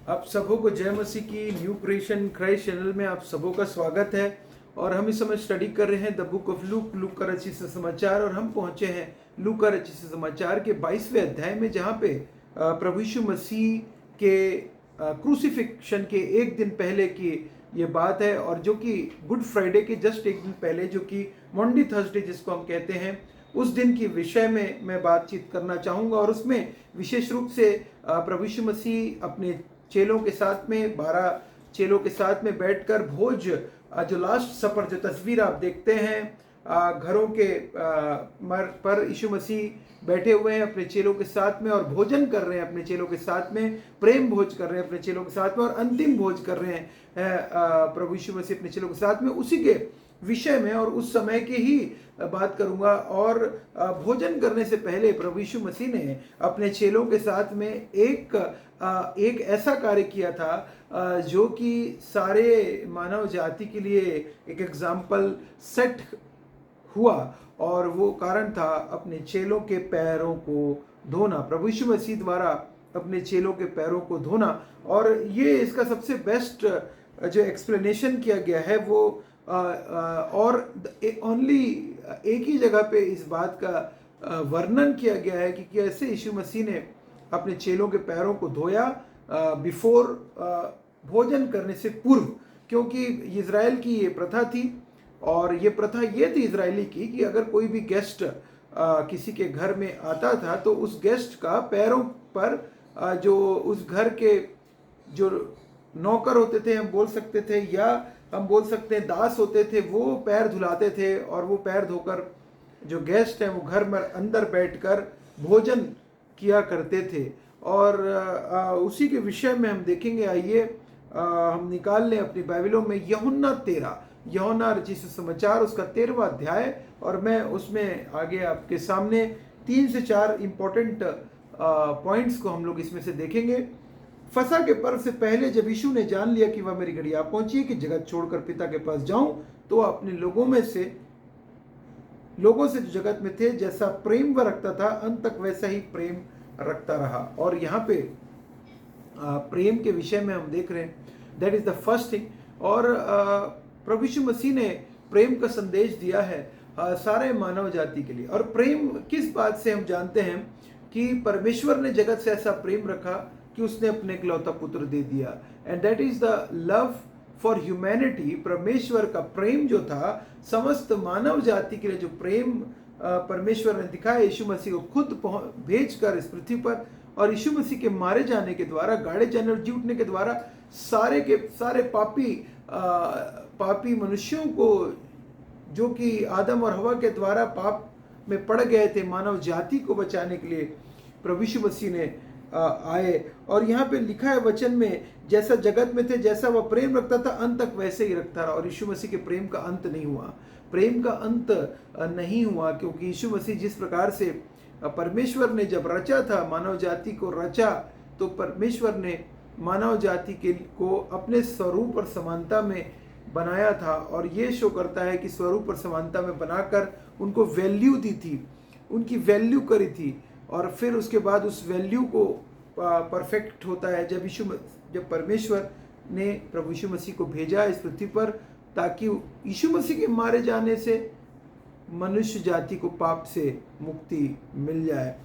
आप सबों को जय मसीह की न्यू क्रिएशन क्राइस्ट चैनल में आप सबों का स्वागत है। और हम इस समय स्टडी कर रहे हैं द बुक ऑफ लूक का रचित समाचार। और हम पहुंचे हैं लूक का रचित समाचार के 22वें अध्याय में, जहां पे प्रभु यीशु मसीह के क्रूसिफिक्शन के एक दिन पहले की ये बात है, और जो कि गुड फ्राइडे के जस्ट एक दिन पहले, जो कि मॉन्डी थर्सडे जिसको हम कहते हैं, उस दिन की विषय में मैं बातचीत करना चाहूँगा। और उसमें विशेष रूप से प्रभु यीशु मसीह अपने चेलों के साथ में 12 चेलों के साथ में बैठकर भोज, जो लास्ट सफर जो तस्वीर आप देखते हैं घरों के पर यीशु मसीह बैठे हुए हैं अपने चेलों के साथ में और भोजन कर रहे हैं अपने चेलों के साथ में, प्रेम भोज कर रहे हैं अपने चेलों के साथ में और अंतिम भोज कर रहे हैं प्रभु यीशु मसीह अपने चेलों के साथ में। उसी के विषय में और उस समय की ही बात करूंगा। और भोजन करने से पहले प्रभु यीशु मसीह ने अपने चेलों के साथ में एक ऐसा कार्य किया था जो कि सारे मानव जाति के लिए एक एग्जाम्पल सेट हुआ, और वो कारण था अपने चेलों के पैरों को धोना। प्रभु यीशु मसीह द्वारा अपने चेलों के पैरों को धोना। और ये इसका सबसे बेस्ट जो एक्सप्लेनेशन किया गया है वो और ओनली एक ही जगह पे इस बात का वर्णन किया गया है कि कैसे यीशु मसीह ने अपने चेलों के पैरों को धोया बिफोर भोजन करने से पूर्व। क्योंकि इज़राइल की ये प्रथा थी, और ये प्रथा ये थी इजरायली की कि अगर कोई भी गेस्ट किसी के घर में आता था तो उस गेस्ट का पैरों पर जो उस घर के जो नौकर होते थे, हम बोल सकते थे, या हम बोल सकते हैं दास होते थे, वो पैर धुलाते थे। और वो पैर धोकर जो गेस्ट हैं वो घर में अंदर बैठकर भोजन किया करते थे। और उसी के विषय में हम देखेंगे। आइए हम निकाल लें अपनी बाइबलों में यूहन्ना रचित समाचार उसका 13वां अध्याय, और मैं उसमें आगे आपके सामने 3 से 4 इंपॉर्टेंट पॉइंट्स को हम लोग इसमें से देखेंगे। फसह के पर्व से पहले जब यीशु ने जान लिया कि वह मेरी घड़ी आ पहुंची है कि जगत छोड़कर पिता के पास जाऊं, तो अपने लोगों से जो जगत में थे जैसा प्रेम वह रखता था, अंत तक वैसा ही प्रेम रखता रहा। और यहाँ पे प्रेम के विषय में हम देख रहे हैं, that is the first thing. और प्रभु यीशु मसीह ने प्रेम का संदेश दिया है सारे मानव जाति के लिए। और प्रेम किस बात से हम जानते हैं कि परमेश्वर ने जगत से ऐसा प्रेम रखा कि उसने अपने इकलौता पुत्र दे दिया, and that is the love for humanity. परमेश्वर का प्रेम जो था समस्त मानव जाति के लिए, जो प्रेम परमेश्वर ने दिखाया यीशु मसीह को खुद भेज कर इस पृथ्वी पर, और यीशु मसीह के मारे जाने के द्वारा, गाड़े जाने और जी उठने के द्वारा सारे के सारे पापी मनुष्यों को, जो कि आदम और हवा के द्वारा पाप में पड़ गए थे, मानव जाति को बचाने के लिए प्रभु यीशु मसीह ने आए। और यहाँ पे लिखा है वचन में, जैसा जगत में थे जैसा वह प्रेम रखता था, अंत तक वैसे ही रखता रहा। और यीशु मसीह के प्रेम का अंत नहीं हुआ, प्रेम का अंत नहीं हुआ, क्योंकि यीशु मसीह जिस प्रकार से परमेश्वर ने जब रचा था, मानव जाति को रचा, तो परमेश्वर ने मानव जाति को अपने स्वरूप और समानता में बनाया था। और ये शो करता है कि स्वरूप और समानता में बनाकर उनको वैल्यू दी थी, उनकी वैल्यू करी थी। और फिर उसके बाद उस वैल्यू को परफेक्ट होता है जब परमेश्वर ने प्रभु यीशु मसीह को भेजा इस पृथ्वी पर, ताकि यीशु मसीह के मारे जाने से मनुष्य जाति को पाप से मुक्ति मिल जाए,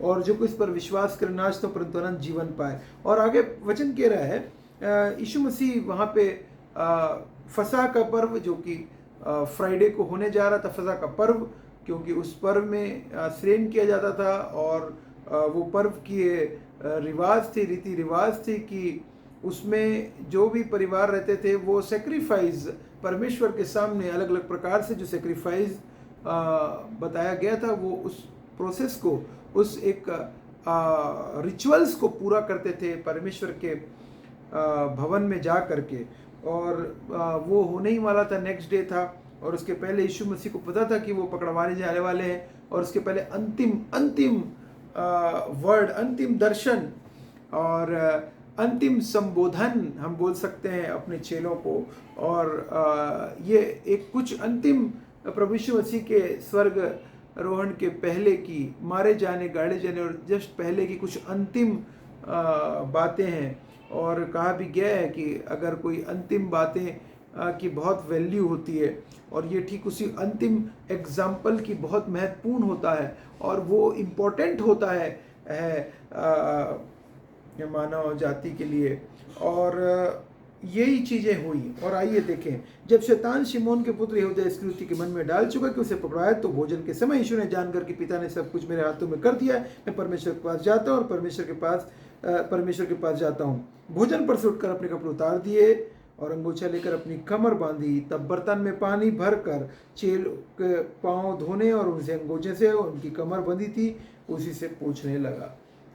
और जो कुछ पर विश्वास करे नाश तो परंतु अनंत जीवन पाए। और आगे वचन कह रहा है यीशु मसीह वहाँ पे फसह का पर्व, जो कि फ्राइडे को होने जा रहा था, फसह का पर्व, क्योंकि उस पर्व में श्रेण किया जाता था। और वो पर्व की रिवाज थी, रीति रिवाज थी कि उसमें जो भी परिवार रहते थे वो सेक्रीफाइस परमेश्वर के सामने अलग अलग प्रकार से जो सेक्रीफाइस बताया गया था, वो उस प्रोसेस को, उस एक रिचुअल्स को पूरा करते थे परमेश्वर के भवन में जा करके। और वो होने ही वाला था, नेक्स्ट डे था। और उसके पहले यीशु मसीह को पता था कि वो पकड़वाने जाने वाले हैं, और उसके पहले अंतिम वर्ड, अंतिम दर्शन और अंतिम संबोधन हम बोल सकते हैं अपने चेलों को। और ये एक कुछ अंतिम प्रभु यीशु मसीह के स्वर्ग रोहण के पहले की, मारे जाने, गाड़े जाने और जस्ट पहले की कुछ अंतिम बातें हैं। और कहा भी गया है कि अगर कोई अंतिम बातें की बहुत वैल्यू होती है, और ये ठीक उसी अंतिम एग्जाम्पल की बहुत महत्वपूर्ण होता है, और वो इम्पोर्टेंट होता है मानव जाति के लिए। और यही चीज़ें हुई। और आइए देखें, जब शैतान शिमोन के पुत्र यहूदा इस्करियोती के मन में डाल चुका कि उसे पकड़ाया, तो भोजन के समय यीशु ने जानकर कि पिता ने सब कुछ मेरे हाथों में कर दिया है, मैं परमेश्वर के पास जाता हूँ और परमेश्वर के पास जाता हूँ। भोजन पर से उठकर अपने कपड़े उतार दिए और अंगोछा लेकर अपनी कमर बांधी। तब बर्तन में पानी भर कर चेलों के पाँव धोने और उनसे अंगोछे से उनकी कमर बंधी थी उसी से पूछने लगा।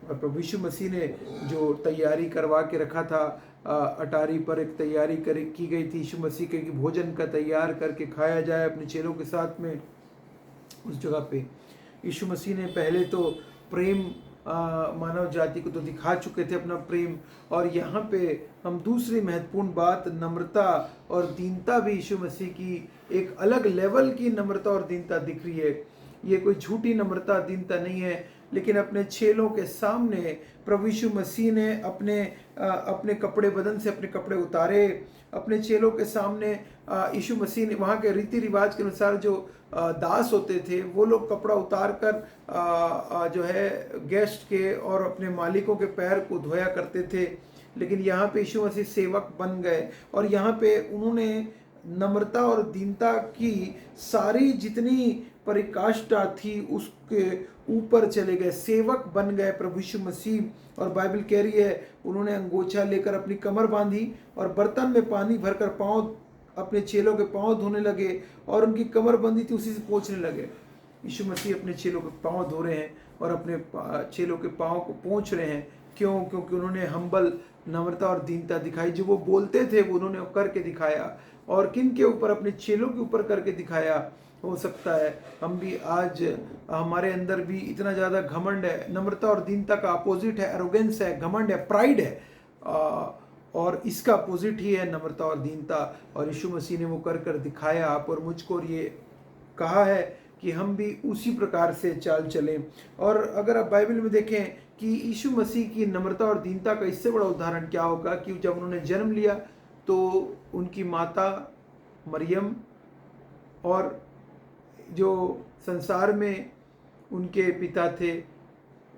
और प्रभु यीशु मसीह ने जो तैयारी करवा के रखा था, अटारी पर एक तैयारी की गई थी यीशु मसीह के कि भोजन का तैयार करके खाया जाए अपने चेलों के साथ में। उस जगह पे यीशु मसीह ने पहले तो प्रेम मानव जाति को तो दिखा चुके थे अपना प्रेम, और यहाँ पे हम दूसरी महत्वपूर्ण बात नम्रता और दीनता भी यीशु मसीह की एक अलग लेवल की नम्रता और दीनता दिख रही है। ये कोई झूठी नम्रता दीनता नहीं है, लेकिन अपने चेलों के सामने प्रभु यीशु मसीह ने अपने कपड़े, बदन से अपने कपड़े उतारे। अपने चेलों के सामने यीशु मसीह ने, वहाँ के रीति रिवाज के अनुसार जो दास होते थे वो लोग कपड़ा उतार कर जो है गेस्ट के और अपने मालिकों के पैर को धोया करते थे। लेकिन यहाँ पे यीशु मसीह सेवक बन गए, और यहाँ पे उन्होंने नम्रता और दीनता की सारी जितनी परिकाष्ठा थी उसके ऊपर चले गए, सेवक बन गए प्रभु यीशु मसीह। और बाइबल कह रही है उन्होंने अंगोछा लेकर अपनी कमर बांधी और बर्तन में पानी भरकर पाँव, अपने चेलों के पाँव धोने लगे, और उनकी कमर बंधी थी उसी से पोंछने लगे। यीशु मसीह अपने चेलों के पाँव धो रहे हैं और अपने चेलों के पाँव को पोंछ रहे हैं। क्यों? क्योंकि उन्होंने हम्बल, नम्रता और दीनता दिखाई। जो वो बोलते थे वो उन्होंने करके दिखाया, और किन के ऊपर? अपने चेलों के ऊपर करके दिखाया। हो सकता है हम भी आज, हमारे अंदर भी इतना ज़्यादा घमंड है। नम्रता और दीनता का अपोजिट है एरोगेंस है, घमंड है, प्राइड है, और इसका अपोजिट ही है नम्रता और दीनता। और यीशु मसीह ने वो कर दिखाया आप और मुझको, और ये कहा है कि हम भी उसी प्रकार से चाल चलें। और अगर आप बाइबल में देखें कि यीशु मसीह की नम्रता और दीनता का इससे बड़ा उदाहरण क्या होगा कि जब उन्होंने जन्म लिया तो उनकी माता मरियम और जो संसार में उनके पिता थे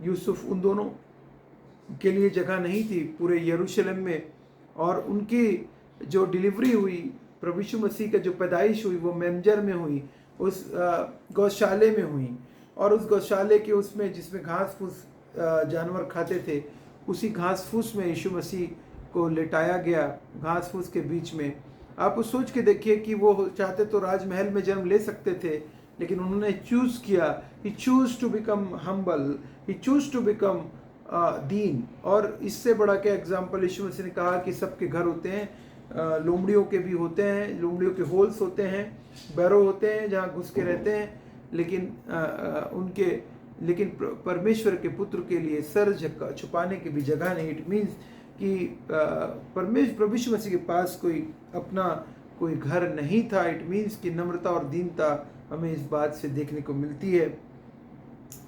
यूसुफ, उन दोनों के लिए जगह नहीं थी पूरे यरूशलेम में। और उनकी जो डिलीवरी हुई, प्रभु यीशु मसीह का जो पैदाइश हुई वो मेमजर में हुई, उस गौशाले में हुई। और उस गौशाले के उसमें जिसमें घास फूस जानवर खाते थे, उसी घास फूस में यीशु मसीह को लेटाया गया, घास फूस के बीच में। आप उस सोच के देखिए कि वो चाहते तो राजमहल में जन्म ले सकते थे, लेकिन उन्होंने चूज किया, he choose to become humble, he choose to become दीन। और इससे बड़ा क्या एग्जाम्पल? यीशु मसीह ने कहा कि सबके घर होते हैं, लोमड़ियों के भी होते हैं, लोमड़ियों के होल्स होते हैं, बैरो होते हैं जहाँ घुस के रहते हैं, लेकिन परमेश्वर के पुत्र के लिए सर छुपाने की भी जगह नहीं। इट मीन्स कि प्रभु यीशु मसीह के पास कोई घर नहीं था। इट मीन्स कि नम्रता और दीनता हमें इस बात से देखने को मिलती है।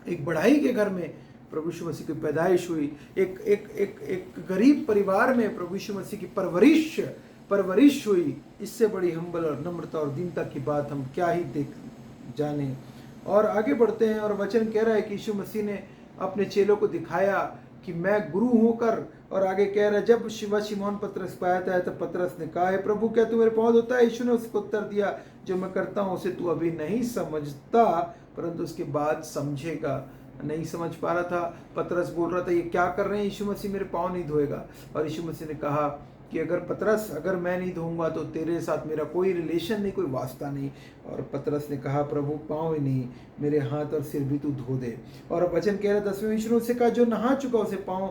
एक बढ़ाई के घर में प्रभु यीशु मसीह की पैदाइश हुई, एक गरीब परिवार में प्रभु यीशु मसीह की परवरिश हुई। इससे बड़ी हम्बल और नम्रता और दीनता की बात हम क्या ही देख जाने। और आगे बढ़ते हैं, और वचन कह रहा है कि यीशु मसीह ने अपने चेलों को दिखाया कि मैं गुरु होकर, और आगे कह रहा है जब शिमोन पतरस पाया था तब पतरस ने कहा, है प्रभु क्या तू मेरे पाँव धोता है? यीशु ने उसको उत्तर दिया, जो मैं करता हूँ उसे तू अभी नहीं समझता, परंतु उसके बाद समझेगा। नहीं समझ पा रहा था, पतरस बोल रहा था ये क्या कर रहे हैं, यीशु मसीह मेरे पाँव नहीं धोएगा। और यीशु मसीह ने कहा कि अगर मैं नहीं धोऊंगा तो तेरे साथ मेरा कोई रिलेशन नहीं, कोई वास्ता नहीं। और पतरस ने कहा प्रभु पाँव ही नहीं, मेरे हाथ और सिर भी तू धो दे। और वचन कह रहा 10वें यीशु ने उससे कहा, जो नहा चुका उसे पाँव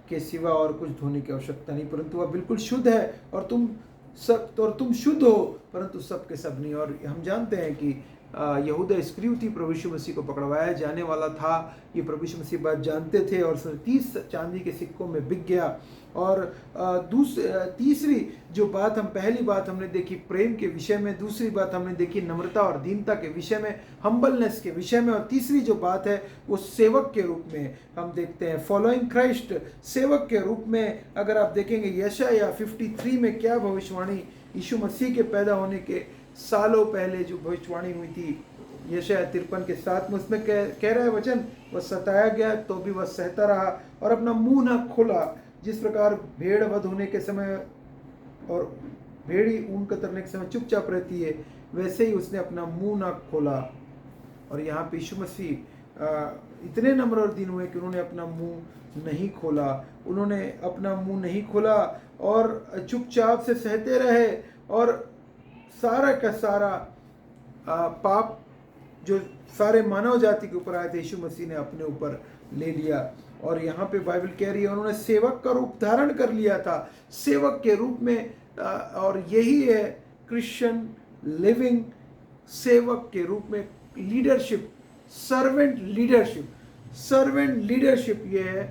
के सिवा और कुछ धोने की आवश्यकता नहीं, परंतु वह बिल्कुल शुद्ध है, और तुम शुद्ध हो, परंतु सब के सब नहीं। और हम जानते हैं कि यहूदा इस्करियोती प्रभु यीशु मसीह को पकड़वाया जाने वाला था। ये प्रभु यीशु मसीह बात जानते थे और 30 चांदी के सिक्कों में बिक गया। और तीसरी जो बात पहली बात हमने देखी प्रेम के विषय में, दूसरी बात हमने देखी नम्रता और दीनता के विषय में, हम्बलनेस के विषय में, और तीसरी जो बात है वो सेवक के रूप में हम देखते हैं, फॉलोइंग क्राइस्ट। सेवक के रूप में अगर आप देखेंगे यशायाह 53 में क्या भविष्यवाणी यीशु मसीह के पैदा होने के सालों पहले जो भविष्यवाणी हुई थी, यशायाह 53 के 7 में, उसमें कह रहा है वचन, वह सताया गया तो भी वह सहता रहा और अपना मुंह न खोला। जिस प्रकार भेड़ वध होने के समय और भेड़ी ऊन कतरने के समय चुपचाप रहती है, वैसे ही उसने अपना मुंह न खोला। और यहाँ पे यीशु मसीह इतने नम्र और दीन हुए कि उन्होंने अपना मुंह नहीं खोला, उन्होंने अपना मुंह नहीं खोला और चुपचाप से सहते रहे। और सारा का सारा पाप जो सारे मानव जाति के ऊपर आए थे, यीशु मसीह ने अपने ऊपर ले लिया। और यहाँ पे बाइबल कह रही है उन्होंने सेवक का रूप धारण कर लिया था, सेवक के रूप में। और यही है क्रिश्चियन लिविंग, सेवक के रूप में leadership, servant leadership. Servant leadership ये है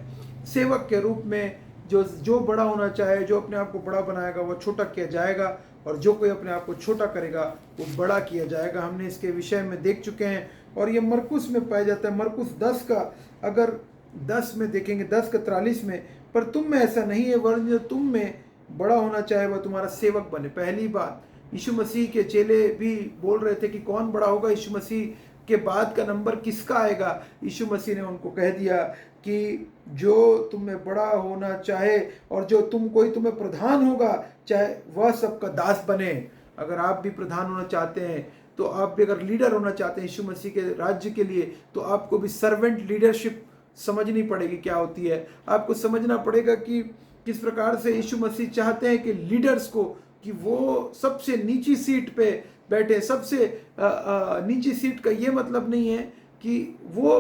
सेवक के रूप में, जो बड़ा होना चाहे, जो अपने आप को बड़ा बनाएगा वो छोटा किया जाएगा, और जो कोई अपने आप को छोटा करेगा वो बड़ा किया जाएगा। हमने इसके विषय में देख चुके हैं और ये मरकुस में पाया जाता है। मरकुस 10 का अगर 10 में देखेंगे, 10 का 43 में, पर तुम में ऐसा नहीं है वरन जो तुम में बड़ा होना चाहे वह तुम्हारा सेवक बने। पहली बात, यीशु मसीह के चेले भी बोल रहे थे कि कौन बड़ा होगा, यीशु मसीह के बाद का नंबर किसका आएगा। यीशु मसीह ने उनको कह दिया कि जो तुम में बड़ा होना चाहे और जो कोई तुम्हें प्रधान होगा चाहे वह सबका दास बने। अगर आप भी प्रधान होना चाहते हैं, तो आप भी अगर लीडर होना चाहते हैं यीशु मसीह के राज्य के लिए, तो आपको भी सर्वेंट लीडरशिप समझनी पड़ेगी क्या होती है। आपको समझना पड़ेगा कि किस प्रकार से यीशु मसीह चाहते हैं कि लीडर्स को, कि वो सबसे नीची सीट पे बैठे। सबसे नीची सीट का ये मतलब नहीं है कि वो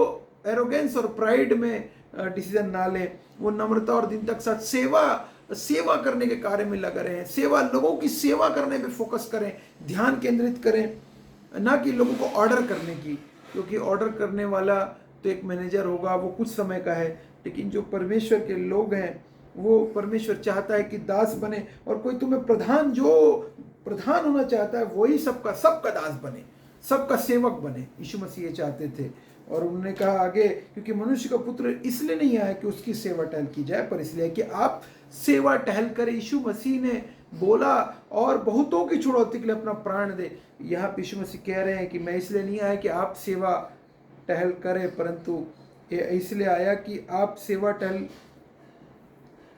एरोगेंस और प्राइड में डिसीजन ना लें, वो नम्रता और दीनता के साथ सेवा करने के कार्य में लगे रहें, सेवा, लोगों की सेवा करने पे फोकस करें, ध्यान केंद्रित करें, ना कि लोगों को ऑर्डर करने की। क्योंकि ऑर्डर करने वाला तो एक मैनेजर होगा, वो कुछ समय का है, लेकिन जो परमेश्वर के लोग हैं वो परमेश्वर चाहता है कि दास बने। और कोई तुम्हें प्रधान होना चाहता है वही सबका दास बने, सबका सेवक बने। यीशु मसीह ये चाहते थे। और उन्होंने कहा आगे, क्योंकि मनुष्य का पुत्र इसलिए नहीं आया कि उसकी सेवा टहल की जाए, पर इसलिए कि आप सेवा टहल करें। यीशु मसीह ने बोला और बहुतों की छुड़ौती के लिए अपना प्राण दे। यहाँ पे यीशु मसीह कह रहे हैं कि मैं इसलिए नहीं आया कि आप सेवा टहल करें, परंतु ये इसलिए आया कि आप सेवा टहल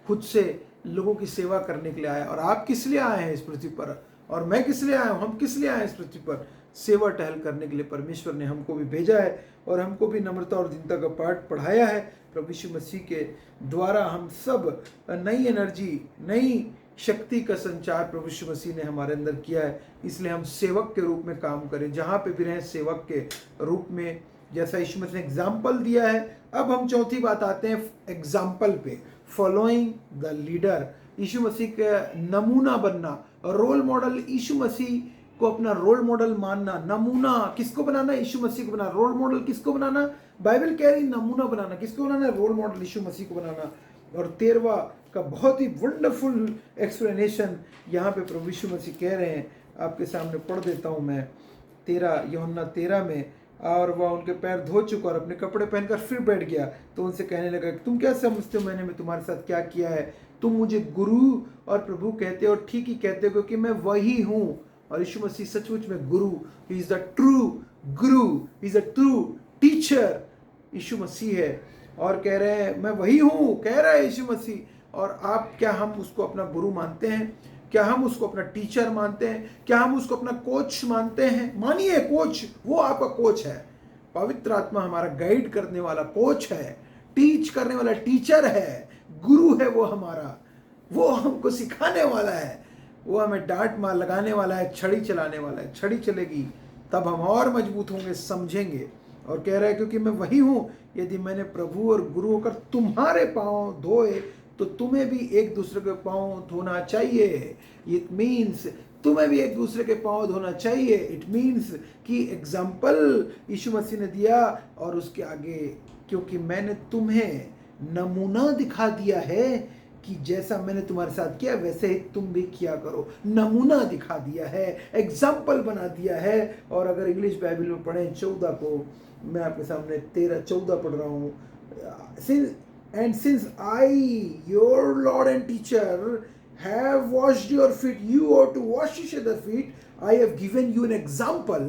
खुद से लोगों की सेवा करने के लिए आया। और आप किस लिए आए हैं इस पृथ्वी पर, और मैं किस लिए आया हूँ, हम किस लिए आए हैं इस पृथ्वी पर, सेवा टहल करने के लिए परमेश्वर ने हमको भी भेजा है। और हमको भी नम्रता और दीनता का पाठ पढ़ाया है। प्रभु यीशु मसीह के द्वारा हम सब नई एनर्जी, नई शक्ति का संचार प्रभु यीशु मसीह ने हमारे अंदर किया है। इसलिए हम सेवक के रूप में काम करें, जहाँ पे भी रहें सेवक के रूप में, जैसा यीशु मसीह ने एग्जाम्पल दिया है। अब हम चौथी बात आते हैं एग्जाम्पल पे, फॉलोइंग द लीडर। यीशु मसीह का नमूना बनना, रोल मॉडल, यीशु मसीह को अपना रोल मॉडल मानना। नमूना किसको बनाना? यीशु मसीह को बनाना। रोल मॉडल किसको बनाना? बाइबल कह रही नमूना बनाना। किसको बनाना? रोल मॉडल यीशु मसीह को बनाना। और 13वां का बहुत ही वंडरफुल एक्सप्लेनेशन यहाँ पे प्रभु यीशु मसीह कह रहे हैं, आपके सामने पढ़ देता हूँ मैं। 13 यूहन्ना 13 में, और वह उनके पैर धो चुका और अपने कपड़े पहनकर फिर बैठ गया, तो उनसे कहने लगा, तुम क्या समझते हो मैंने तुम्हारे साथ क्या किया है? तुम मुझे गुरु और प्रभु कहते हो, ठीक ही कहते हो, क्योंकि मैं वही हूँ। और यीशु मसीह सचमुच में गुरु, he is the true guru, he is the true teacher. यीशु मसीह है और कह रहे हैं मैं वही हूँ, कह रहा है यीशु मसीह। और आप, क्या हम उसको अपना गुरु मानते हैं? क्या हम उसको अपना टीचर मानते हैं? क्या हम उसको अपना कोच मानते हैं? मानिए कोच, वो आपका कोच है। पवित्र आत्मा हमारा गाइड करने वाला कोच है, टीच करने वाला टीचर है, गुरु है वो हमारा। वो हमको सिखाने वाला है, वो हमें डांट मार लगाने वाला है, छड़ी चलाने वाला है। छड़ी चलेगी तब हम और मजबूत होंगे, समझेंगे। और कह रहा है क्योंकि मैं वही हूँ, यदि मैंने प्रभु और गुरु होकर तुम्हारे पाँव धोए तो तुम्हें भी एक दूसरे के पाँव धोना चाहिए। इट मीन्स तुम्हें भी एक दूसरे के पाँव धोना चाहिए। इट मीन्स कि एग्जाम्पल यीशु मसीह ने दिया, और उसके आगे, क्योंकि मैंने तुम्हें नमूना दिखा दिया है कि जैसा मैंने तुम्हारे साथ किया वैसे ही तुम भी किया करो। नमूना दिखा दिया है, एग्जाम्पल बना दिया है। और अगर इंग्लिश बाइबल में पढ़ें 14 को, मैं आपके सामने 13-14 पढ़ रहा हूँ। Since I, your Lord and teacher, have washed your feet, you ought to wash each other's feet. I have given you an example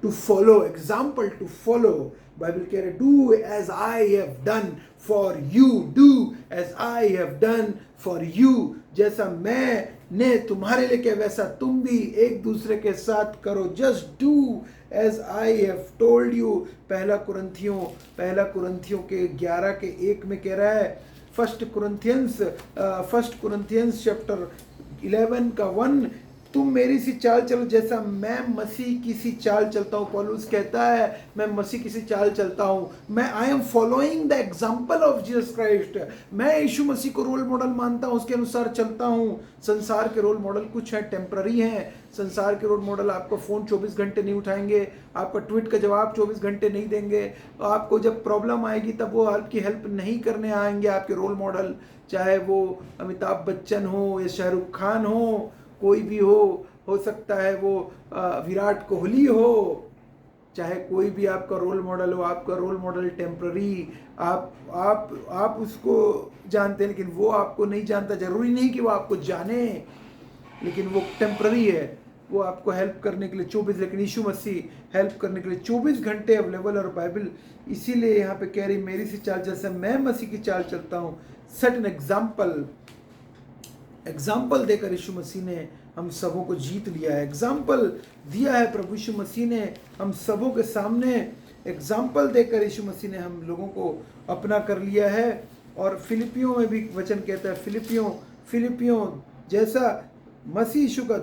to follow. Example to follow. Bible कह रहे do as I have done for you. Do as I have done for you. जैसा मैंने तुम्हारे लिए किया वैसा तुम भी एक दूसरे के साथ करो. Just do as I have told you. पहला कुरिन्थियों के 11:1 में कह रहा है. फर्स्ट कुरिन्थियंस चैप्टर 11:1, तुम मेरी सी चाल चलो जैसा मैं मसीह की सी चाल चलता हूँ. पौलुस कहता है मैं मसीह की सी चाल चलता हूँ. मैं I am following the example of Jesus Christ. मैं यीशु मसीह को रोल मॉडल मानता हूँ, उसके अनुसार चलता हूँ. संसार के रोल मॉडल कुछ हैं, टेम्पररी हैं. संसार के रोल मॉडल आपको फ़ोन 24 घंटे नहीं उठाएंगे, आपका ट्वीट का जवाब 24 घंटे नहीं देंगे. आपको जब प्रॉब्लम आएगी तब वो आपकी हेल्प नहीं करने आएंगे. आपके रोल मॉडल, चाहे वो अमिताभ बच्चन हो या शाहरुख खान हो, कोई भी हो सकता है वो विराट कोहली हो, चाहे कोई भी आपका रोल मॉडल हो. आपका रोल मॉडल टेम्पररी, आप उसको जानते हैं लेकिन वो आपको नहीं जानता. जरूरी नहीं कि वो आपको जाने, लेकिन वो टेम्पररी है. वो आपको हेल्प करने के लिए 24, लेकिन यीशु मसीह हेल्प करने के लिए 24 घंटे अवेलेबल. और बाइबल इसीलिए यहाँ पे कह रही मेरी सी चाल जैसे मैं मसीह की चाल चलता हूँ. सेट एन एग्जाम्पल देकर यीशु मसीह ने हम सबों को जीत लिया है. एग्जाम्पल दिया है प्रभु यीशु मसीह ने हम सबों के सामने. एग्जाम्पल देकर यीशु मसीह ने हम लोगों को अपना कर लिया है. और फिलिपियों में भी वचन कहता है, फिलिपियों जैसा मसीह यीशु का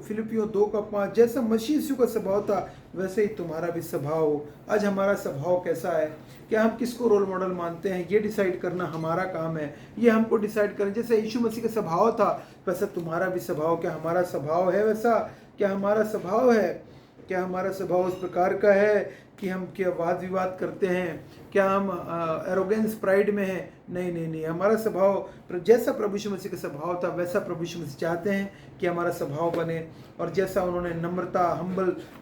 फिलिपियों 2:5, जैसा मसीह यीशु का स्वभाव था वैसे ही तुम्हारा भी स्वभाव हो. आज हमारा स्वभाव कैसा है? क्या हम किसको रोल मॉडल मानते हैं? ये डिसाइड करना हमारा काम है. ये हमको डिसाइड करें. जैसे यीशु मसीह का स्वभाव था वैसा तुम्हारा भी स्वभाव. क्या हमारा स्वभाव है वैसा? क्या हमारा स्वभाव है? क्या हमारा स्वभाव उस प्रकार का है कि हम क्या वाद विवाद करते हैं? क्या हम एरोगेंस प्राइड में हैं? नहीं. हमारा स्वभाव जैसा प्रभु यीशु मसीह का स्वभाव था वैसा प्रभु यीशु मसीह चाहते हैं कि हमारा स्वभाव बने. और जैसा उन्होंने नम्रता,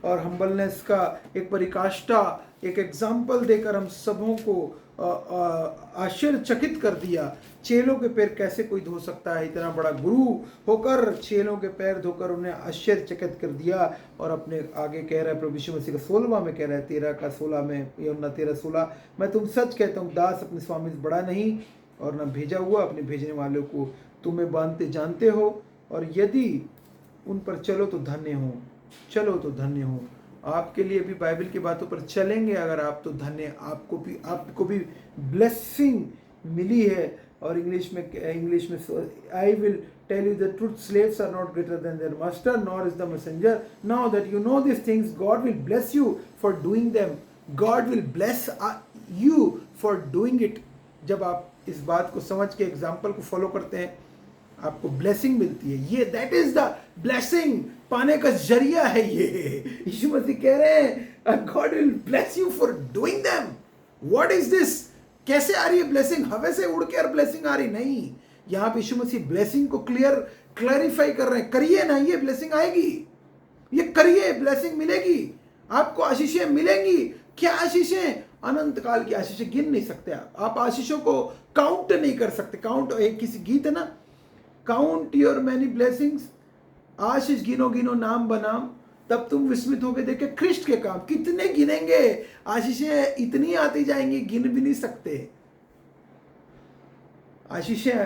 हम्बलनेस का एक परिकाष्ठा, एक एग्जाम्पल देकर हम सबों को आश्चर्यचकित कर दिया. चेलों के पैर कैसे कोई धो सकता है? इतना बड़ा गुरु होकर चेलों के पैर धोकर उन्हें आश्चर्यचकित कर दिया. और अपने आगे कह रहा है प्रभु यीशु मसीह का 16वां में कह रहा है, 13:16 में, यूहन्ना 13:16, मैं तुम सच कहता हूँ दास अपने स्वामी से बड़ा नहीं और न भेजा हुआ अपने भेजने वालों को तुम्हें बांधते जानते हो. और यदि उन पर चलो तो धन्य हो. आपके लिए भी बाइबल की बातों पर चलेंगे अगर आप तो धन्य. आपको भी ब्लेसिंग मिली है. और इंग्लिश में I will tell you the truth, slaves are not greater than their master nor is the messenger. Now that you know this things God will bless you for doing them. God will bless you for doing it. जब आप इस बात को समझ के example को follow करते हैं आपको ब्लेसिंग मिलती है. ये दैट इज द ब्लेसिंग. पाने का जरिया है ये. यीशु मसीह कह रहे हैं God will bless you for doing them. What is this? कैसे आ रही है ब्लेसिंग? हवा से उड़ के और ब्लेसिंग आ रही नहीं. यहाँ पे यीशु मसीह ब्लेसिंग को क्लैरिफाई कर रहे हैं. करिए ना, ये ब्लेसिंग आएगी. ये करिए, ब्लेसिंग मिलेगी. आपको आशीषें मिलेंगी. क्या आशीषें? अनंत काल की आशीषें. गिन नहीं सकते आप आशीषों को काउंट नहीं कर सकते. काउंट, एक किसी गीत है ना, काउंट योर मैनी ब्लेसिंग्स, आशीष गिनो नाम बनाम, तब तुम विस्मित होकर देखे ख्रिस्ट के काम. कितने गिनेंगे? आशीषें इतनी आती जाएंगी, गिन भी नहीं सकते. आशीषें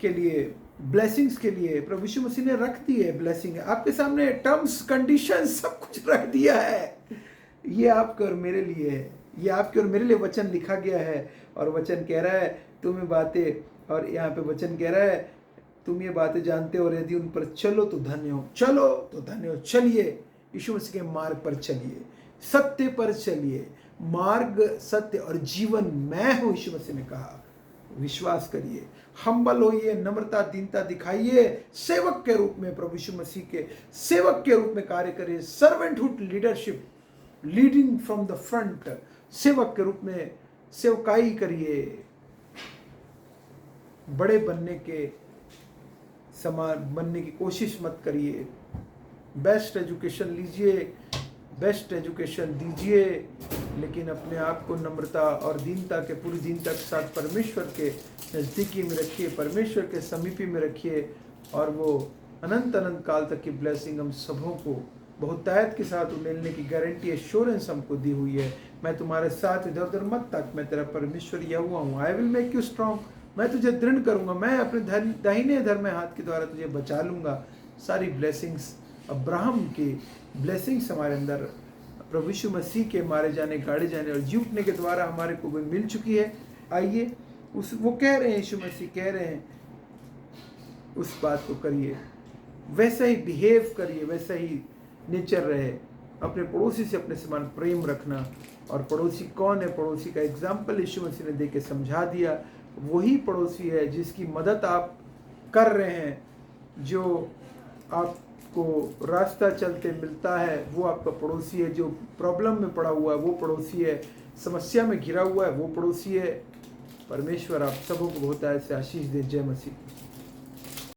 के लिए, ब्लेसिंग्स के लिए प्रभु यीशु मसीह ने रख दी है. ब्लेसिंग आपके सामने, टर्म्स कंडीशंस सब कुछ रख दिया है. ये आपके और मेरे लिए है. ये आपके और मेरे लिए वचन लिखा गया है. और वचन कह रहा है तुम्हें बातें, और यहाँ पे वचन कह रहा है तुम ये बातें जानते हो और यदि उन पर चलो तो धन्य हो. चलिए यीशु मसीह के मार्ग पर चलिए, सत्य पर चलिए. मार्ग, सत्य और जीवन मैं हूँ, यीशु मसीह ने कहा. विश्वास करिए, हम्बल होइए, नम्रता दीनता दिखाइए, सेवक के रूप में, प्रभु यीशु मसीह के सेवक के रूप में कार्य करिए। Servanthood leadership, leading from the front, सेवक के रूप में सेवकाई करिए। बड़े बनने के समान बनने की कोशिश मत करिए। बेस्ट एजुकेशन लीजिए, बेस्ट एजुकेशन दीजिए, लेकिन अपने आप को नम्रता और दीनता के, पूरी दीनता के साथ परमेश्वर के नज़दीकी में रखिए, परमेश्वर के समीपी में रखिए, और वो अनंत अनंत काल तक की ब्लेसिंग हम सबों को बहुतायत के साथ मिलने की गारंटी, एश्योरेंस हमको दी हुई है। मैं तुम्हारे साथ इधर उधर मत तक, मैं तेरा परमेश्वर यहोवा हूँ। I will make you strong, मैं तुझे दृढ़ करूँगा, मैं अपने दाहिने धर्म हाथ के द्वारा तुझे बचा लूँगा। सारी ब्लेसिंग्स, अब्राहम की ब्लेसिंग्स हमारे अंदर प्रभु यीशु मसीह के मारे जाने, गाड़े जाने और जी उठने के द्वारा हमारे को भी मिल चुकी है। आइए वो कह रहे हैं, यीशु मसीह कह रहे हैं, उस बात को करिए, वैसा ही बिहेव करिए, वैसा ही नेचर रहे। अपने पड़ोसी से अपने समान प्रेम रखना। और पड़ोसी कौन है? पड़ोसी का एग्जाम्पल यीशु मसीह ने दे के समझा दिया। वही पड़ोसी है जिसकी मदद आप कर रहे हैं, जो आपको रास्ता चलते मिलता है, वो आपका पड़ोसी है। जो प्रॉब्लम में पड़ा हुआ है वो पड़ोसी है, समस्या में घिरा हुआ है वो पड़ोसी है। परमेश्वर आप सबों को बहुत ऐसे आशीष दे। जय मसीह।